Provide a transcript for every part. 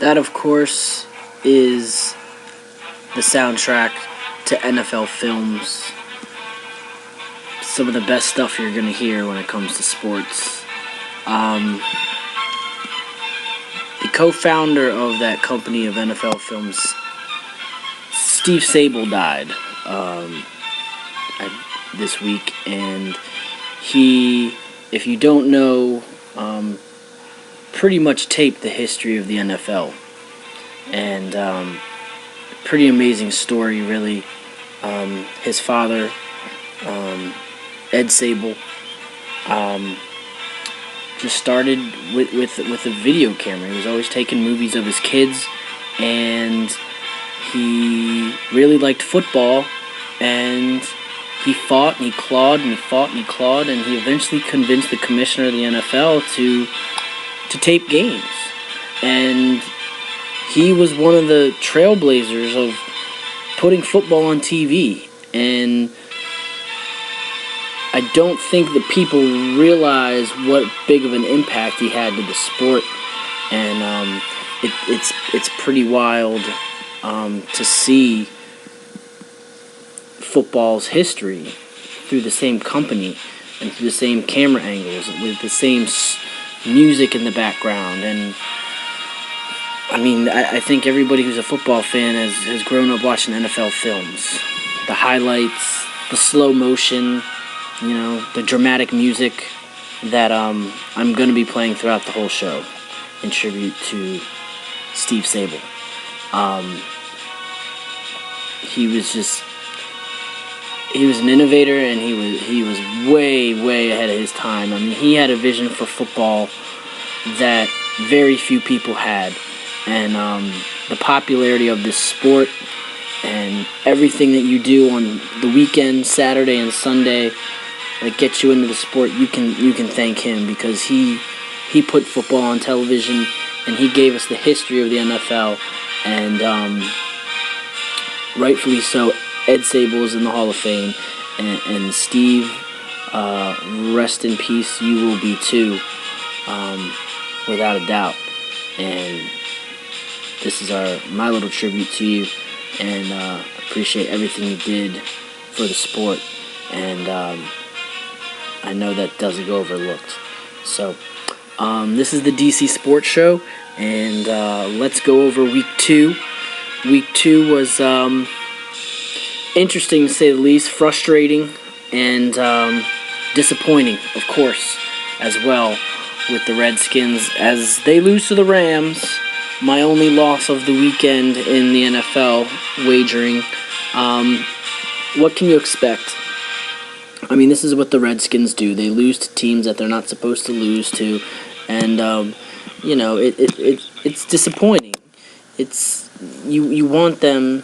That, of course, is the soundtrack to NFL films. Some of the best stuff you're going to hear when it comes to sports. The co-founder of that company of NFL films, Steve Sabol, died this week, and he, if you don't know, pretty much taped the history of the NFL, and pretty amazing story, really. His father, Ed Sabol, just started with a video camera. He was always taking movies of his kids, and he really liked football, and he fought and he clawed and he fought and he clawed, and he eventually convinced the commissioner of the NFL to tape games. And he was one of the trailblazers of putting football on TV. And I don't think that people realize what big of an impact he had to the sport. And it's pretty wild to see football's history through the same company and through the same camera angles with the same music in the background. And I mean, I think everybody who's a football fan has grown up watching NFL films. The highlights, the slow motion, the dramatic music that I'm going to be playing throughout the whole show in tribute to Steve Sabol. He was an innovator, and he was way ahead of his time. I mean, he had a vision for football that very few people had, and the popularity of this sport and everything that you do on the weekend, Saturday and Sunday, that gets you into the sport, you can thank him, because he put football on television, and he gave us the history of the NFL, and rightfully so. Ed Sabol is in the Hall of Fame, and Steve, rest in peace, you will be too, without a doubt. And this is my little tribute to you, and appreciate everything you did for the sport, and I know that doesn't go overlooked. So this is the DC Sports Show, and let's go over Week 2. Week 2 was interesting, to say the least, frustrating, and disappointing, of course, as well, with the Redskins as they lose to the Rams. My only loss of the weekend in the NFL wagering. What can you expect? I mean, this is what the Redskins do. They lose to teams that they're not supposed to lose to, and it's disappointing. It's you want them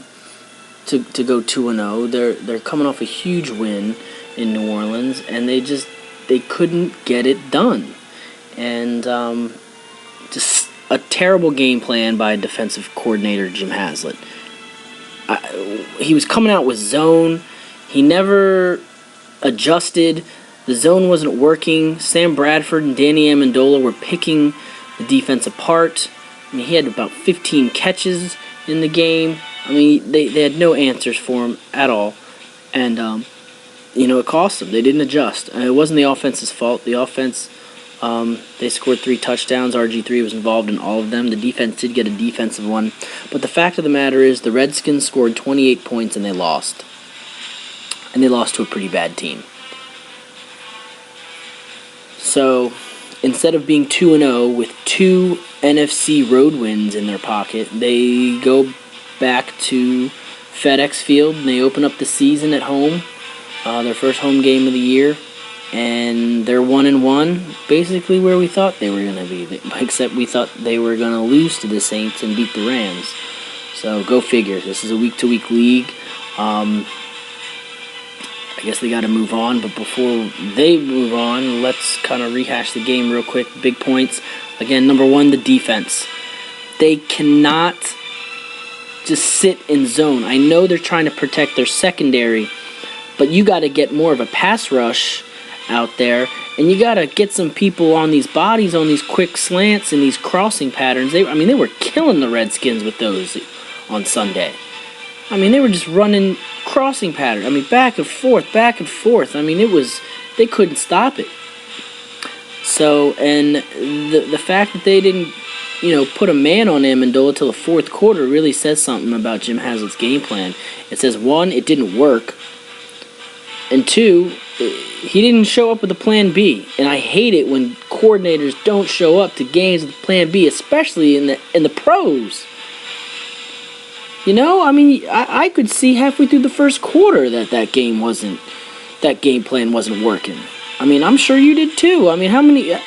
to go 2-0. They're coming off a huge win in New Orleans, and they couldn't get it done. And just a terrible game plan by defensive coordinator Jim Haslett. He was coming out with zone. He never adjusted. The zone wasn't working. Sam Bradford and Danny Amendola were picking the defense apart. I mean, he had about 15 catches in the game. I mean, they had no answers for him at all. And, it cost them. They didn't adjust. It wasn't the offense's fault. The offense, they scored 3 touchdowns. RG3 was involved in all of them. The defense did get a defensive one. But the fact of the matter is the Redskins scored 28 points and they lost. And they lost to a pretty bad team. So, instead of being 2-0 with 2 NFC road wins in their pocket, they go back to FedEx Field, and they open up the season at home, their first home game of the year, and they're 1-1, basically where we thought they were going to be, except we thought they were going to lose to the Saints and beat the Rams. So go figure. This is a week-to-week league. I guess they got to move on, but before they move on, let's kind of rehash the game real quick. Big points. Again, number 1, the defense. They cannot just sit in zone. I know they're trying to protect their secondary, but you got to get more of a pass rush out there, and you got to get some people on these bodies, on these quick slants and these crossing patterns. They were killing the Redskins with those on Sunday. I mean, they were just running crossing patterns. I mean, back and forth, back and forth. I mean, they couldn't stop it. So, and the fact that they didn't, put a man on Amendola till the fourth quarter really says something about Jim Haslett's game plan. It says, one, it didn't work, and two, he didn't show up with a plan B. And I hate it when coordinators don't show up to games with a plan B, especially in the pros. I mean, I could see halfway through the first quarter that game plan wasn't working. I mean, I'm sure you did too. I mean,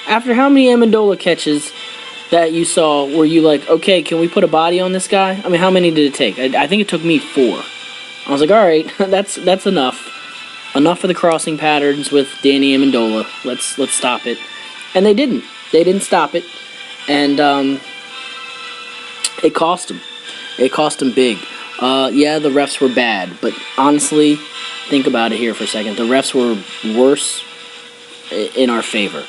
after how many Amendola catches that you saw were you like, okay, can we put a body on this guy? I mean, how many did it take? I think it took me 4. I was like, all right, that's enough. Enough of the crossing patterns with Danny Amendola. Let's stop it. And they didn't. They didn't stop it. And it cost them. It cost them big. Yeah, the refs were bad, but honestly, think about it here for a second. The refs were worse in our favor.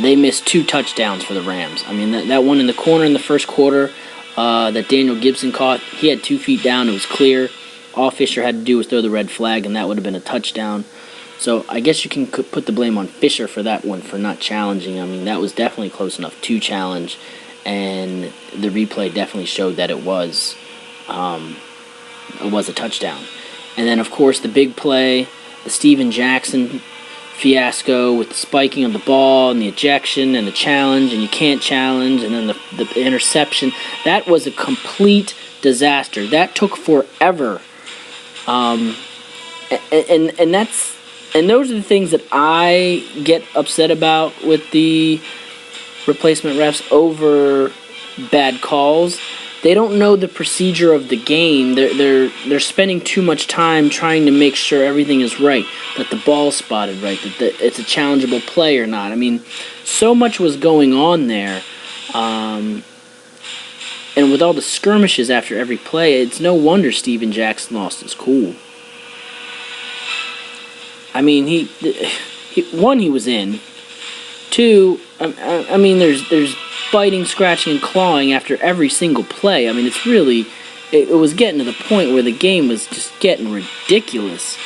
They missed 2 touchdowns for the Rams. I mean, that one in the corner in the first quarter that Daniel Gibson caught, he had 2 feet down. It was clear. All Fisher had to do was throw the red flag, and that would have been a touchdown. So I guess you can put the blame on Fisher for that one, for not challenging. I mean, that was definitely close enough to challenge, and the replay definitely showed that it was a touchdown. And then, of course, the big play, the Steven Jackson fiasco with the spiking of the ball and the ejection and the challenge, and you can't challenge, and then the interception. That was a complete disaster. That took forever. And those are the things that I get upset about with the replacement refs over bad calls. They don't know the procedure of the game. They're spending too much time trying to make sure everything is right, that the ball's spotted right, that it's a challengeable play or not. I mean, so much was going on there. And with all the skirmishes after every play, it's no wonder Steven Jackson lost his cool. I mean, he was in. 2, I mean, there's biting, scratching, and clawing after every single play. I mean, it was getting to the point where the game was just getting ridiculous.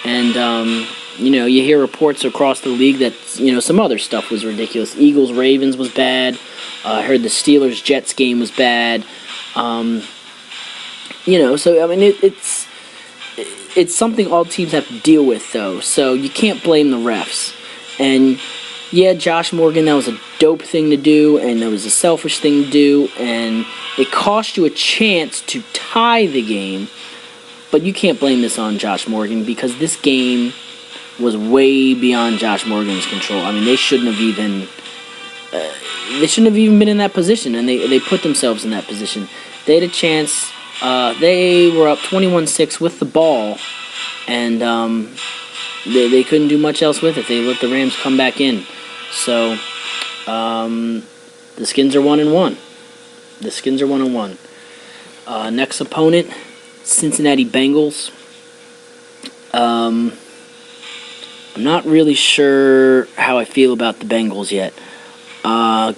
And, you hear reports across the league that, some other stuff was ridiculous. Eagles-Ravens was bad. I heard the Steelers-Jets game was bad. So, I mean, it's something all teams have to deal with, though. So you can't blame the refs. And, yeah, Josh Morgan, that was a dope thing to do, and that was a selfish thing to do, and it cost you a chance to tie the game. But you can't blame this on Josh Morgan, because this game was way beyond Josh Morgan's control. I mean, they shouldn't have even been in that position, and they put themselves in that position. They had a chance. They were up 21-6 with the ball, and they couldn't do much else with it. They let the Rams come back in. So the Skins are 1-1. The Skins are 1-1. Next opponent, Cincinnati Bengals. I'm not really sure how I feel about the Bengals yet.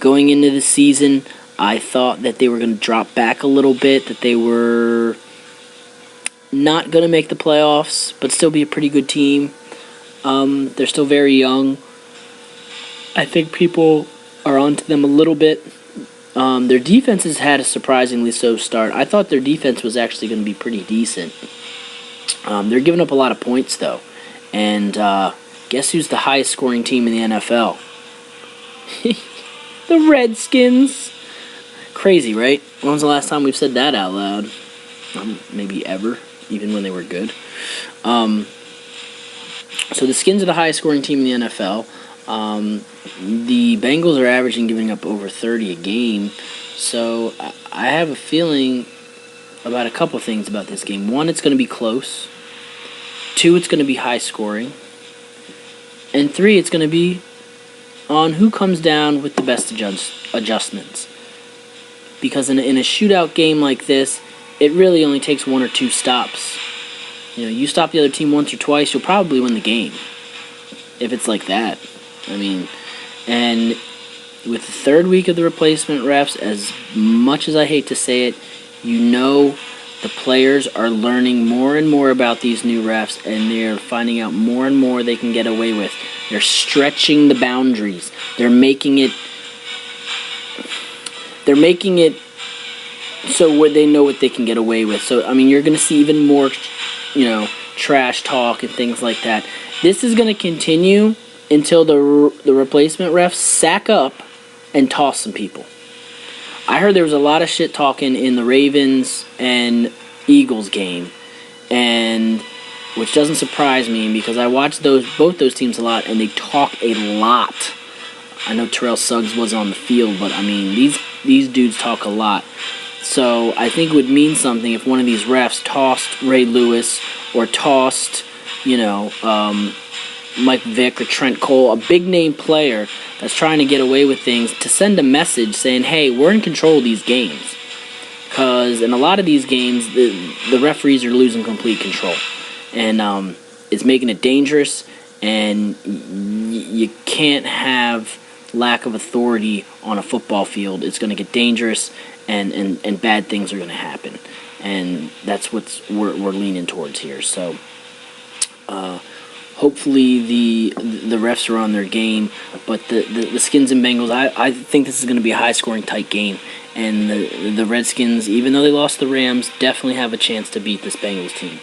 Going into the season, I thought that they were going to drop back a little bit, that they were not going to make the playoffs, but still be a pretty good team. They're still very young. I think people are onto them a little bit. Their defense has had a surprisingly slow start. I thought their defense was actually going to be pretty decent. They're giving up a lot of points, though. And guess who's the highest scoring team in the NFL? The Redskins. Crazy, right? When was the last time we've said that out loud? Maybe ever, even when they were good. So the Skins are the highest scoring team in the NFL. The Bengals are averaging giving up over 30 a game. So I have a feeling about a couple things about this game. 1, it's going to be close. 2, it's going to be high scoring. And 3, it's going to be on who comes down with the best adjustments. Because in a shootout game like this, it really only takes 1 or 2 stops. You stop the other team once or twice, you'll probably win the game. if it's like that. I mean, and with the third week of the replacement refs, as much as I hate to say it, you know the players are learning more and more about these new refs, and they're finding out more and more they can get away with. They're stretching the boundaries. They're making it so where they know what they can get away with. So, I mean, you're going to see even more, trash talk and things like that. This is going to continue until the replacement refs sack up and toss some people. I heard there was a lot of shit talking in the Ravens and Eagles game, and which doesn't surprise me because I watched both those teams a lot, and they talk a lot. I know Terrell Suggs was on the field, but I mean these dudes talk a lot. So I think it would mean something if one of these refs tossed Ray Lewis or tossed, Mike Vick or Trent Cole, a big name player that's trying to get away with things, to send a message saying, hey, we're in control of these games. Because in a lot of these games, the referees are losing complete control. And it's making it dangerous, and you can't have lack of authority on a football field. It's going to get dangerous, and bad things are going to happen. And that's what we're leaning towards here. So hopefully the refs are on their game, but the Skins and Bengals, I think this is going to be a high-scoring, tight game, and the Redskins, even though they lost the Rams, definitely have a chance to beat this Bengals team.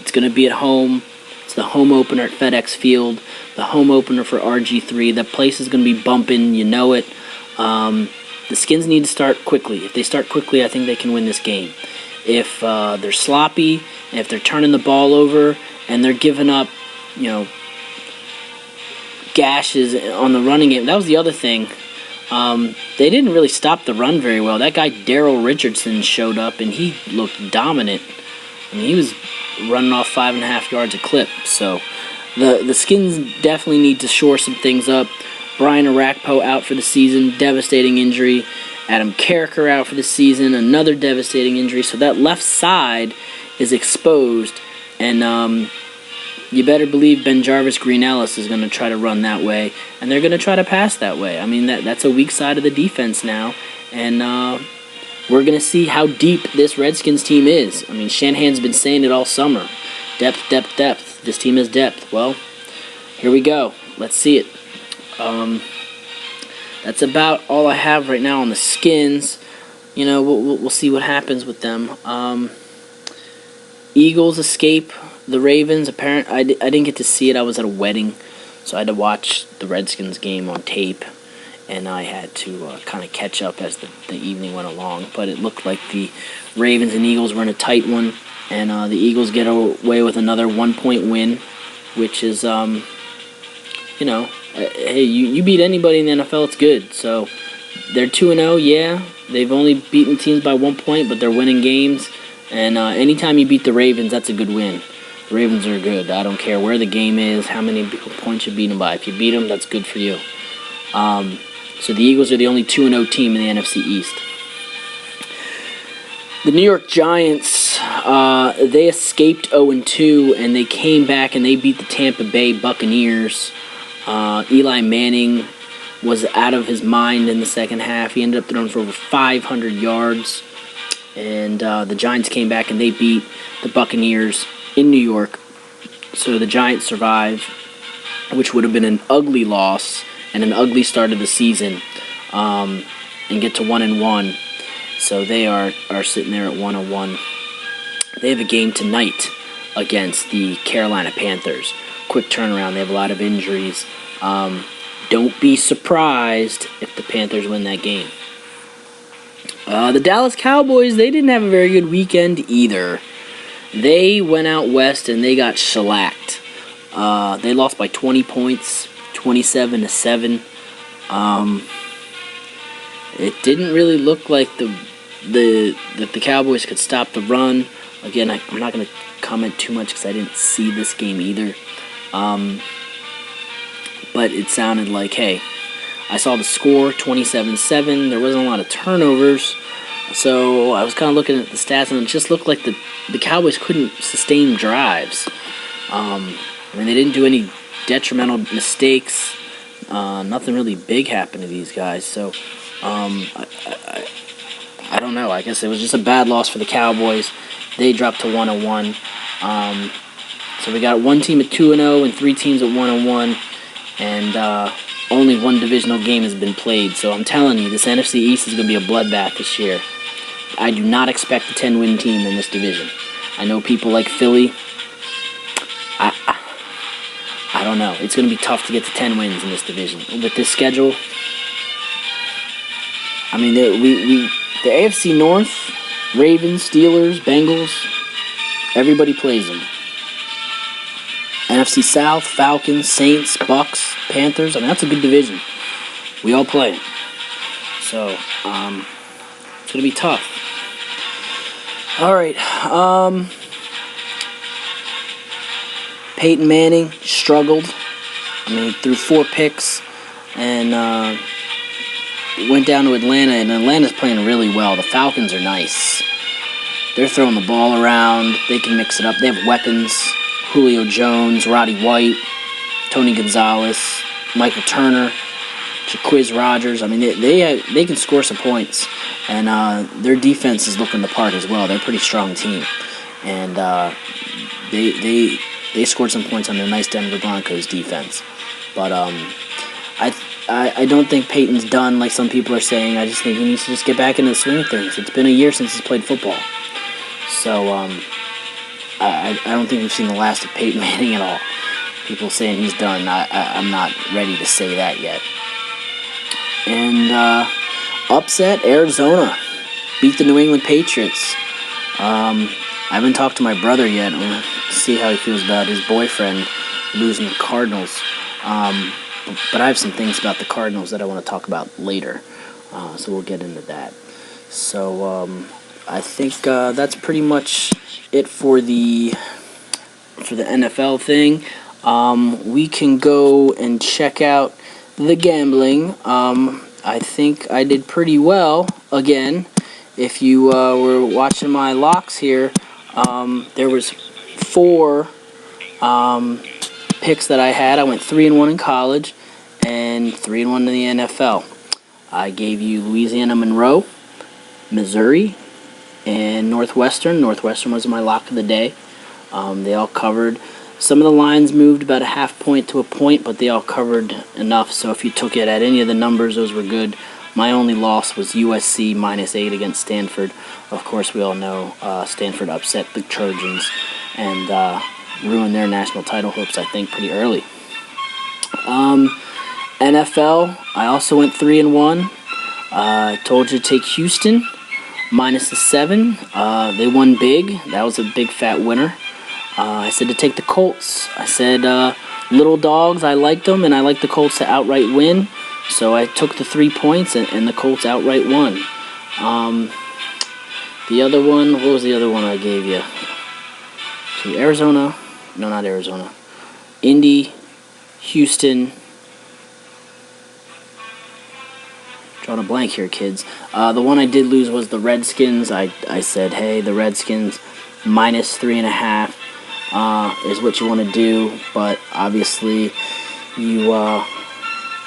It's going to be at home. It's the home opener at FedEx Field, the home opener for RG3. The place is going to be bumping, you know it. The Skins need to start quickly. If they start quickly, I think they can win this game. If they're sloppy, and if they're turning the ball over, and they're giving up, gashes on the running game. That was the other thing. They didn't really stop the run very well. That guy Daryl Richardson showed up, and he looked dominant. I mean, he was running off 5.5 yards a clip. So the Skins definitely need to shore some things up. Brian Arakpo out for the season, devastating injury. Adam Carricker out for the season, another devastating injury. So that left side is exposed, and you better believe Ben Jarvis Green Ellis is going to try to run that way, and they're going to try to pass that way. I mean, that's a weak side of the defense now, and we're going to see how deep this Redskins team is. I mean, Shanahan's been saying it all summer. Depth, depth, depth. This team has depth. Well, here we go. Let's see it. That's about all I have right now on the Skins. We'll see what happens with them. Eagles escape the Ravens. I didn't get to see it. I was at a wedding, so I had to watch the Redskins game on tape, and I had to kind of catch up as the evening went along. But it looked like the Ravens and Eagles were in a tight one, and the Eagles get away with another 1-point win, which is, hey, you beat anybody in the NFL, it's good. So they're 2-0, yeah. They've only beaten teams by 1 point, but they're winning games. And anytime you beat the Ravens, that's a good win. The Ravens are good. I don't care where the game is, how many points you beat them by. If you beat them, that's good for you. So the Eagles are the only 2-0 team in the NFC East. The New York Giants, they escaped 0-2, and they came back and they beat the Tampa Bay Buccaneers. Eli Manning was out of his mind in the second half. He ended up throwing for over 500 yards. And the Giants came back and they beat the Buccaneers in New York. So the Giants survive, which would have been an ugly loss and an ugly start of the season, and get to 1-1. So they are sitting there at 1-1. They have a game tonight against the Carolina Panthers. Quick turnaround. They have a lot of injuries. Don't be surprised if the Panthers win that game. The Dallas Cowboys, they didn't have a very good weekend either. They went out west and they got shellacked. They lost by 20 points, 27-7. It didn't really look like the Cowboys could stop the run. Again, I'm not going to comment too much because I didn't see this game either. But it sounded like, hey, I saw the score, 27-7. There wasn't a lot of turnovers. So I was kind of looking at the stats, and it just looked like the Cowboys couldn't sustain drives. They didn't do any detrimental mistakes. Nothing really big happened to these guys. So, I don't know. I guess it was just a bad loss for the Cowboys. They dropped to 1-1. So we got one team at 2-0 and 3 teams at 1-1, and only one divisional game has been played. So I'm telling you, this NFC East is going to be a bloodbath this year. I do not expect a 10-win team in this division. I know people like Philly. I don't know. It's going to be tough to get to 10 wins in this division with this schedule. I mean, the AFC North, Ravens, Steelers, Bengals, everybody plays them. NFC South, Falcons, Saints, Bucks, Panthers. I mean, that's a good division. We all play. So, it's going to be tough. All right. Peyton Manning struggled. I mean, threw 4 picks and went down to Atlanta, and Atlanta's playing really well. The Falcons are nice. They're throwing the ball around. They can mix it up. They have weapons. Julio Jones, Roddy White, Tony Gonzalez, Michael Turner, Jaquiz Rogers. I mean, they can score some points, and their defense is looking the part as well. They're a pretty strong team, and they scored some points on their nice Denver Broncos defense. But I don't think Peyton's done like some people are saying. I just think he needs to just get back into the swing of things. It's been a year since he's played football, so I don't think we've seen the last of Peyton Manning at all. People saying he's done. I'm not ready to say that yet. And upset, Arizona beat the New England Patriots. I haven't talked to my brother yet. I'm going to see how he feels about his boyfriend losing the Cardinals. But I have some things about the Cardinals that I want to talk about later. So we'll get into that. So I think that's pretty much it for the NFL thing. We can go and check out the gambling. I think I did pretty well again. If you were watching my locks here, there was 4 picks that I had. I went 3-1 in college and 3-1 in the NFL. I gave you Louisiana Monroe, Missouri, and Northwestern. Northwestern was my lock of the day. They all covered. Some of the lines moved about a half point to a point, but they all covered enough. So if you took it at any of the numbers, those were good. My only loss was USC -8 against Stanford. Of course, we all know Stanford upset the Trojans and ruined their national title hopes, I think, pretty early. NFL, I also went 3-1. I told you to take Houston -7. They won big. That was a big fat winner. I said to take the Colts. I said little dogs, I liked them, and I liked the Colts to outright win. So I took the 3 points, and the Colts outright won. The other one, what was the other one I gave you? To Arizona. No, not Arizona. Indy, Houston. Drawing a blank here, kids. The one I did lose was the Redskins. I said, hey, the Redskins -3.5 is what you want to do, but obviously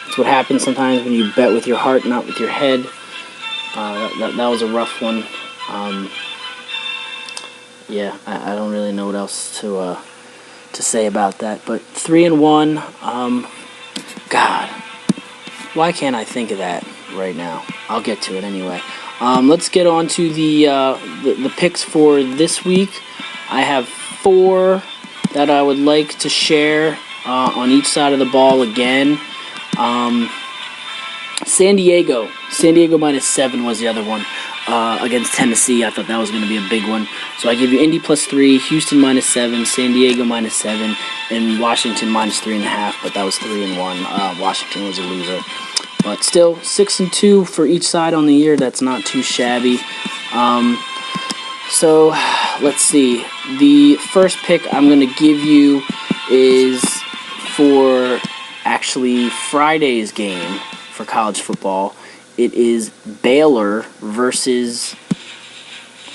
it's what happens sometimes when you bet with your heart, not with your head. That was a rough one. Yeah, I don't really know what else to say about that, but 3-1. God, why can't I think of that right now? I'll get to it anyway. Let's get on to the picks for this week. I have 4 that I would like to share on each side of the ball again. San Diego -7 was the other one against Tennessee. I thought that was going to be a big one. So I give you Indy +3, Houston -7, San Diego -7, and Washington -3.5. But that was 3-1. Washington was a loser. But still, 6-2 for each side on the year. That's not too shabby. So let's see. The first pick I'm going to give you is for actually Friday's game for college football. It is Baylor versus...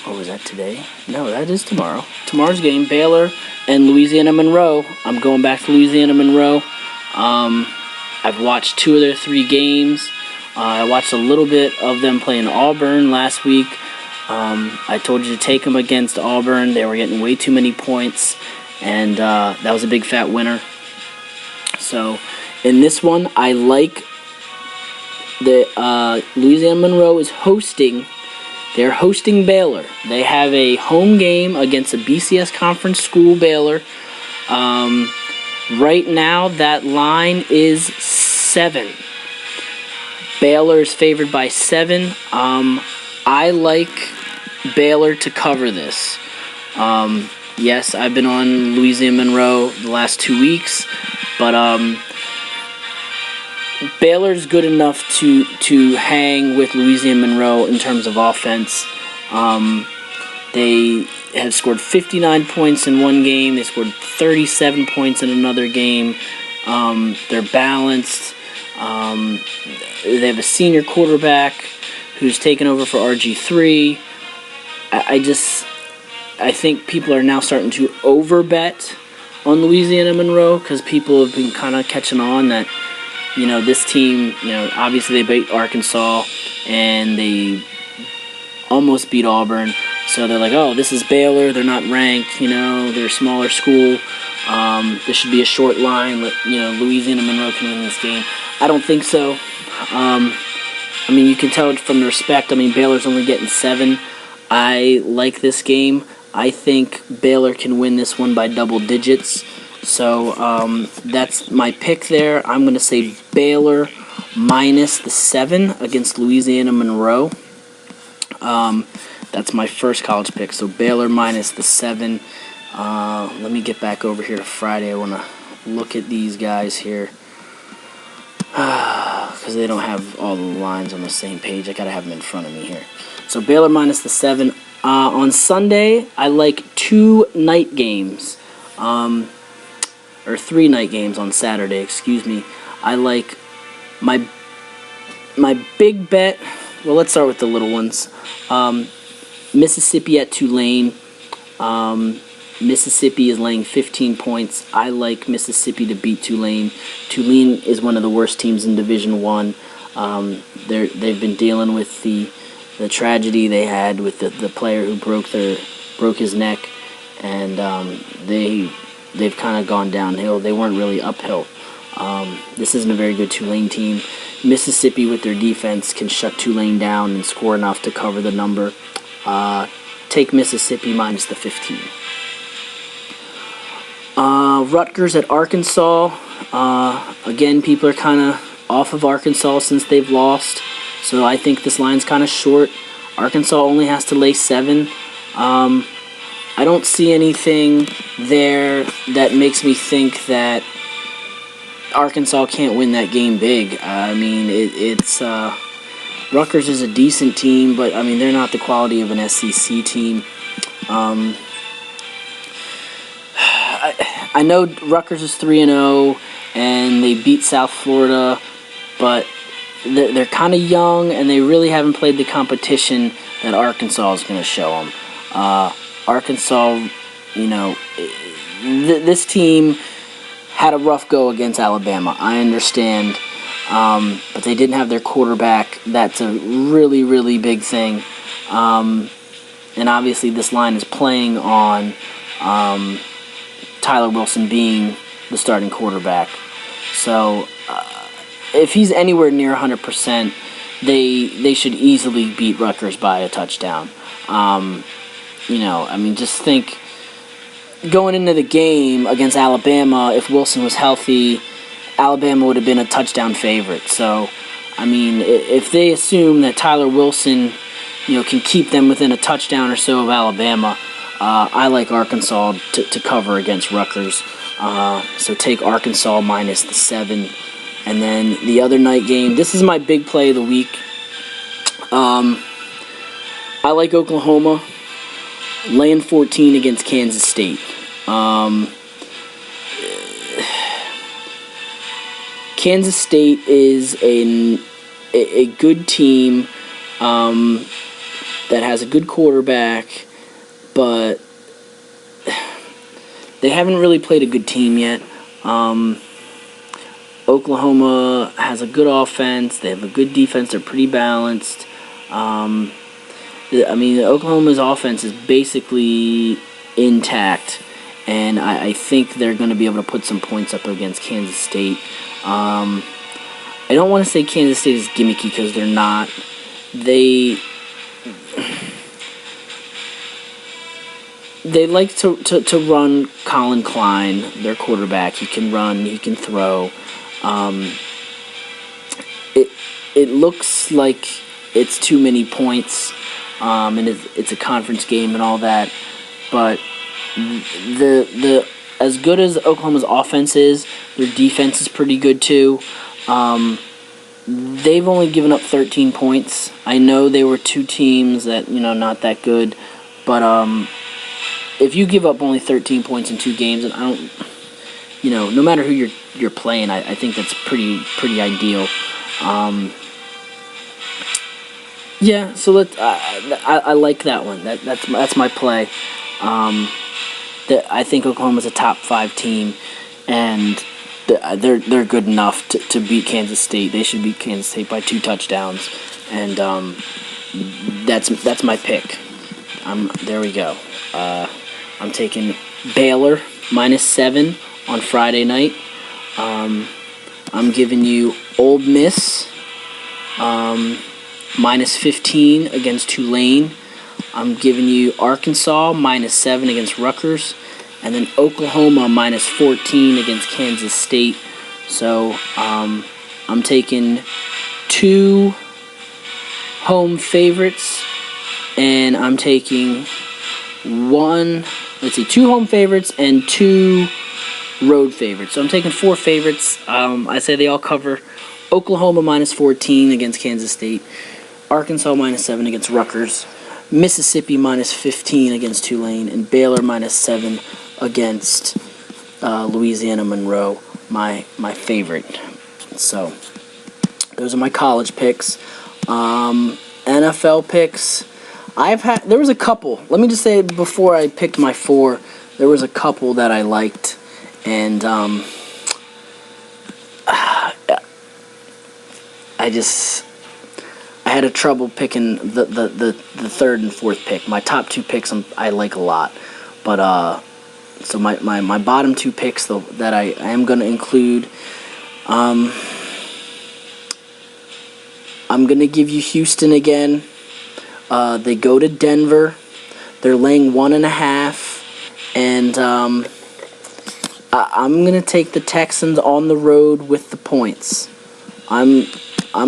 Oh, is that today? No, that is tomorrow. Tomorrow's game, Baylor and Louisiana Monroe. I'm going back to Louisiana Monroe. I've watched 2 of their 3 games. I watched a little bit of them playing Auburn last week. I told you to take them against Auburn. They were getting way too many points, and that was a big fat winner. So in this one, I like the Louisiana Monroe is hosting. They're hosting Baylor. They have a home game against a BCS conference school, Baylor. Right now, that line is 7. Baylor is favored by 7. I like Baylor to cover this. Yes, I've been on Louisiana Monroe the last 2 weeks, but Baylor's good enough to hang with Louisiana Monroe in terms of offense. They have scored 59 points in one game. They scored 37 points in another game. They're balanced. They have a senior quarterback who's taken over for RG3. I think people are now starting to overbet on Louisiana Monroe because people have been kind of catching on that, this team, obviously they beat Arkansas and they almost beat Auburn. So they're like, oh, this is Baylor. They're not ranked. They're a smaller school. This should be a short line. Louisiana Monroe can win this game. I don't think so. You can tell from the respect. Baylor's only getting 7. I like this game. I think Baylor can win this one by double digits. So that's my pick there. I'm going to say Baylor minus the 7 against Louisiana Monroe. That's my first college pick. So Baylor minus the 7. Let me get back over here to Friday. I want to look at these guys here because they don't have all the lines on the same page. I got to have them in front of me here. So Baylor minus the 7. On Sunday, I like 2 night games. Or 3 night games on Saturday, excuse me. I like my big bet. Well, let's start with the little ones. Mississippi at Tulane. Mississippi is laying 15 points. I like Mississippi to beat Tulane. Tulane is one of the worst teams in Division I. They've been dealing with the tragedy they had with the player who broke his neck, and they've kind of gone downhill. They weren't really uphill. This isn't a very good Tulane team. Mississippi, with their defense, can shut Tulane down and score enough to cover the number. Take Mississippi minus the 15. Rutgers at Arkansas. Again, people are kind of off of Arkansas since they've lost, so I think this line's kind of short. Arkansas only has to lay 7. I don't see anything there that makes me think that Arkansas can't win that game big. It's Rutgers is a decent team, but they're not the quality of an SEC team. I know Rutgers is 3-0 and they beat South Florida, but they're kind of young and they really haven't played the competition that Arkansas is going to show them. Arkansas, this team had a rough go against Alabama. I understand, but they didn't have their quarterback. That's a really, really big thing. And obviously this line is playing on Tyler Wilson being the starting quarterback. So if he's anywhere near 100%, they should easily beat Rutgers by a touchdown. Just think, going into the game against Alabama, if Wilson was healthy, Alabama would have been a touchdown favorite. So, if they assume that Tyler Wilson, can keep them within a touchdown or so of Alabama, I like Arkansas to cover against Rutgers. So take Arkansas minus the 7. And then the other night game, this is my big play of the week. I like Oklahoma laying 14 against Kansas State. Kansas State is a good team that has a good quarterback, but they haven't really played a good team yet. Oklahoma has a good offense. They have a good defense. They're pretty balanced. Oklahoma's offense is basically intact, and I think they're going to be able to put some points up against Kansas State. I don't want to say Kansas State is gimmicky because they're not. They like to run Colin Klein, their quarterback. He can run, he can throw. It looks like it's too many points, and it's a conference game and all that. But the as good as Oklahoma's offense is, their defense is pretty good too. They've only given up 13 points. I know they were two teams that not that good, but if you give up only 13 points in two games, and I don't, no matter who you're playing, I think that's pretty ideal. Yeah, so I like that one. That's my play. I think Oklahoma's a top 5 team, and they're good enough to beat Kansas State. They should beat Kansas State by 2 touchdowns, and that's my pick. There we go. I'm taking Baylor -7 on Friday night. I'm giving you Ole Miss -15 against Tulane. I'm giving you Arkansas -7 against Rutgers, and then Oklahoma -14 against Kansas State. So I'm taking 2 home favorites, and I'm taking 2 home favorites and 2 road favorites. So I'm taking 4 favorites. I say they all cover. Oklahoma -14 against Kansas State, Arkansas -7 against Rutgers, Mississippi -15 against Tulane, and Baylor -7 against Louisiana Monroe, my favorite. So those are my college picks. NFL picks. There was a couple. Let me just say before I picked my 4, there was a couple that I liked, and I had a trouble picking the 3rd and 4th pick. My top 2 picks I like a lot, but so my bottom 2 picks though that I am going to include. I'm going to give you Houston again. They go to Denver. They're laying 1.5, and I'm going to take the Texans on the road with the points. I'm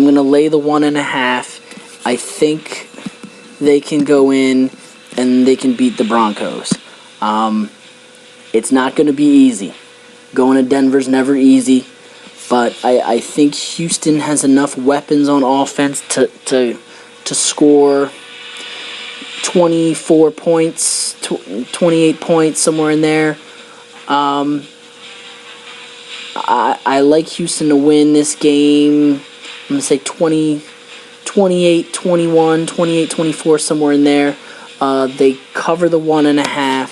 going to lay the 1.5. I think they can go in and they can beat the Broncos. It's not going to be easy. Going to Denver's never easy, but I think Houston has enough weapons on offense to score 24 points, 28 points, somewhere in there. I like Houston to win this game. I'm going to say 28-21, 28-24, somewhere in there. They cover the 1.5.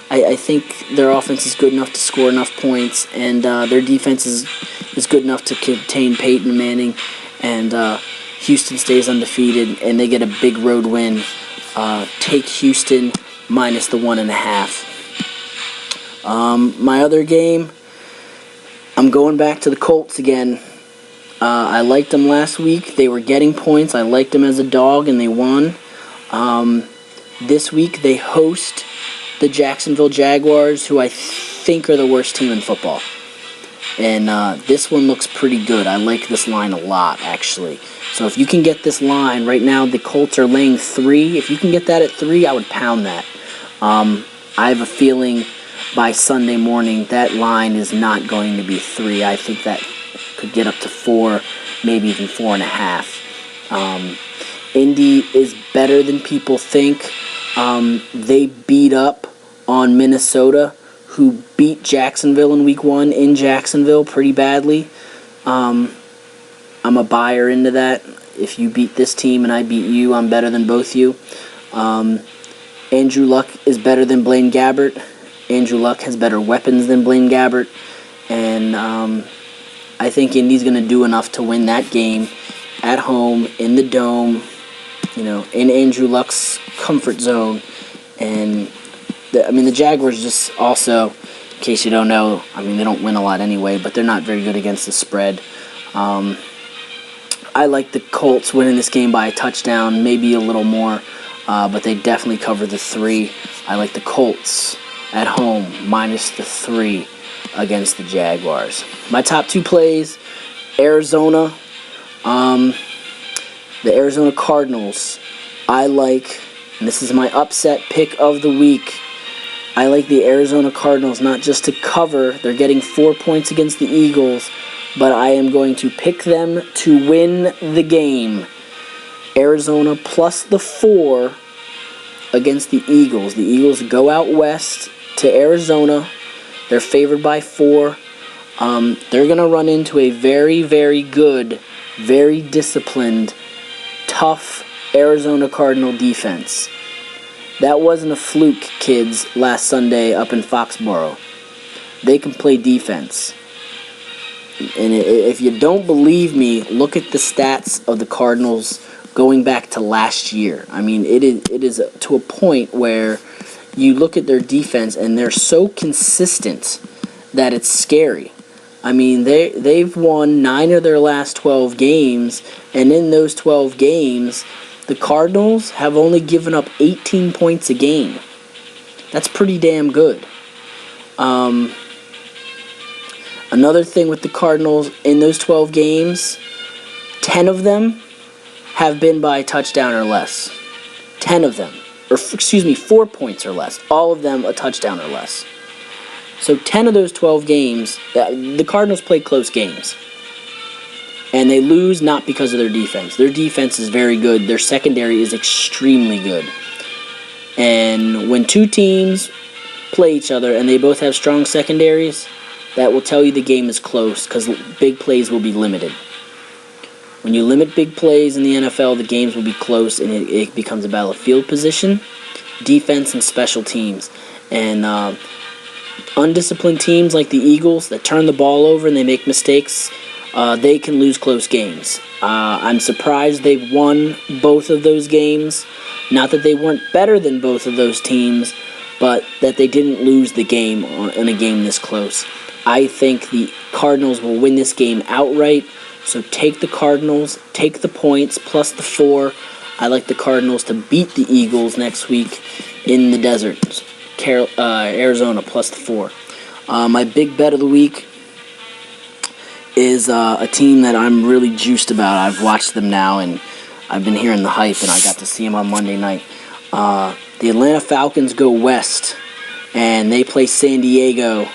I think their offense is good enough to score enough points, and their defense is good enough to contain Peyton Manning, and Houston stays undefeated, and they get a big road win. Take Houston minus the 1.5. My other game, I'm going back to the Colts again. I liked them last week. They were getting points. I liked them as a dog, and they won. This week, they host the Jacksonville Jaguars, who I think are the worst team in football. And this one looks pretty good. I like this line a lot, actually. So if you can get this line, right now the Colts are laying 3. If you can get that at 3, I would pound that. I have a feeling by Sunday morning that line is not going to be 3. I think that could get up to 4, maybe even 4.5. Indy is better than people think. They beat up on Minnesota, who beat Jacksonville in Week 1 in Jacksonville pretty badly. I'm a buyer into that. If you beat this team and I beat you, I'm better than both you. Andrew Luck is better than Blaine Gabbert. Andrew Luck has better weapons than Blaine Gabbert. And I think Indy's going to do enough to win that game at home, in the Dome, in Andrew Luck's comfort zone. And, the Jaguars just also, in case you don't know, they don't win a lot anyway, but they're not very good against the spread. I like the Colts winning this game by a touchdown, maybe a little more, but they definitely cover the 3. I like the Colts at home, minus the 3 against the Jaguars. My top 2 plays, Arizona, the Arizona Cardinals. I like, and this is my upset pick of the week, I like the Arizona Cardinals not just to cover, they're getting 4 points against the Eagles, but I am going to pick them to win the game. Arizona plus the 4 against the Eagles. The Eagles go out west to Arizona. They're favored by 4. They're going to run into a very, very good, very disciplined, tough Arizona Cardinal defense. That wasn't a fluke, kids, last Sunday up in Foxborough. They can play defense. And if you don't believe me, look at the stats of the Cardinals going back to last year. It is to a point where you look at their defense and they're so consistent that it's scary. They've won 9 of their last 12 games, and in those 12 games, the Cardinals have only given up 18 points a game. That's pretty damn good. Another thing with the Cardinals, in those 12 games, 10 of them have been by a touchdown or less. 10 of them. 4 points or less. All of them a touchdown or less. So 10 of those 12 games, the Cardinals play close games. And they lose not because of their defense. Their defense is very good. Their secondary is extremely good. And when 2 teams play each other and they both have strong secondaries, that will tell you the game is close because big plays will be limited. When you limit big plays in the NFL, the games will be close and it becomes a battle of field position, defense, and special teams. And undisciplined teams like the Eagles that turn the ball over and they make mistakes, they can lose close games. I'm surprised they've won both of those games. Not that they weren't better than both of those teams, but that they didn't lose the game in a game this close. I think the Cardinals will win this game outright, so take the Cardinals, take the points, plus the 4. I like the Cardinals to beat the Eagles next week in the desert. Arizona, plus the 4. My big bet of the week is a team that I'm really juiced about. I've watched them now, and I've been hearing the hype, and I got to see them on Monday night. The Atlanta Falcons go west, and they play San Diego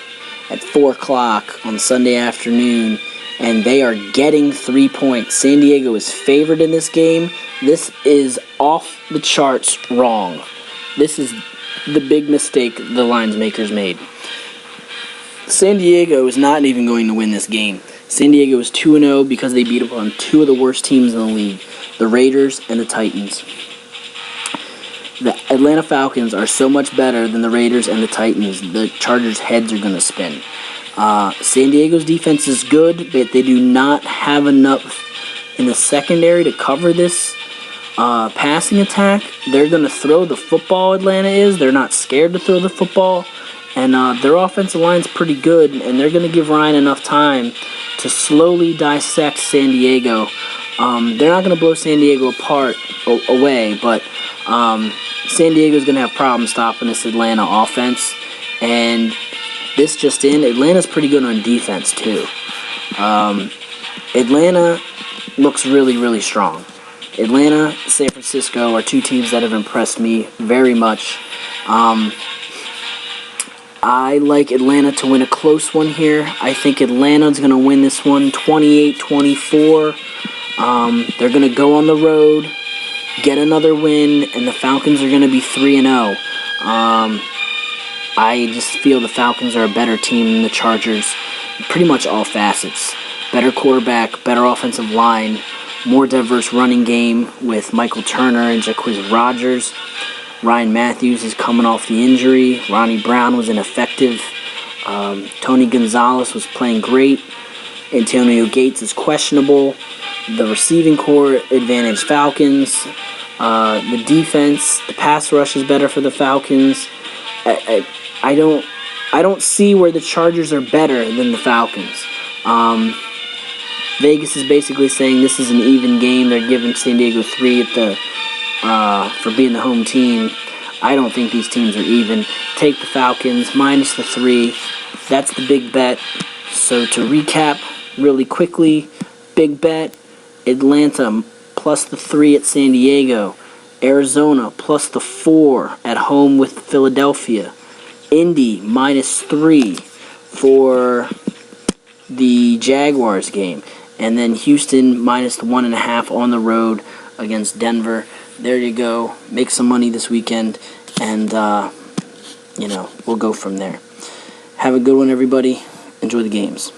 at 4 o'clock on Sunday afternoon, and they are getting 3 points. San Diego is favored in this game. This is off the charts wrong. This is the big mistake the lines makers made. San Diego is not even going to win this game. San Diego is 2-0 because they beat up on 2 of the worst teams in the league, the Raiders and the Titans. The Atlanta Falcons are so much better than the Raiders and the Titans, the Chargers' heads are going to spin. San Diego's defense is good, but they do not have enough in the secondary to cover this passing attack. They're going to throw the football, Atlanta is. They're not scared to throw the football. And their offensive line's pretty good, and they're going to give Ryan enough time to slowly dissect San Diego. They're not going to blow San Diego away, but San Diego's going to have problems stopping this Atlanta offense. And this just in, Atlanta's pretty good on defense, too. Atlanta looks really, really strong. Atlanta, San Francisco are 2 teams that have impressed me very much. I like Atlanta to win a close one here. I think Atlanta's going to win this one 28-24. They're going to go on the road, get another win, and the Falcons are going to be 3-0. I just feel the Falcons are a better team than the Chargers in pretty much all facets. Better quarterback, better offensive line, more diverse running game with Michael Turner and Jacquizz Rodgers. Ryan Matthews is coming off the injury. Ronnie Brown was ineffective. Tony Gonzalez was playing great. Antonio Gates is questionable. The receiving core advantage Falcons. The defense, the pass rush is better for the Falcons. I don't see where the Chargers are better than the Falcons. Vegas is basically saying this is an even game. They're giving San Diego 3 for being the home team. I don't think these teams are even. Take the Falcons minus the 3. That's the big bet. So to recap really quickly, big bet, Atlanta plus the 3 at San Diego. Arizona plus the 4 at home with Philadelphia. Indy minus 3 for the Jaguars game. And then Houston minus the 1.5 on the road against Denver. There you go. Make some money this weekend. And, we'll go from there. Have a good one, everybody. Enjoy the games.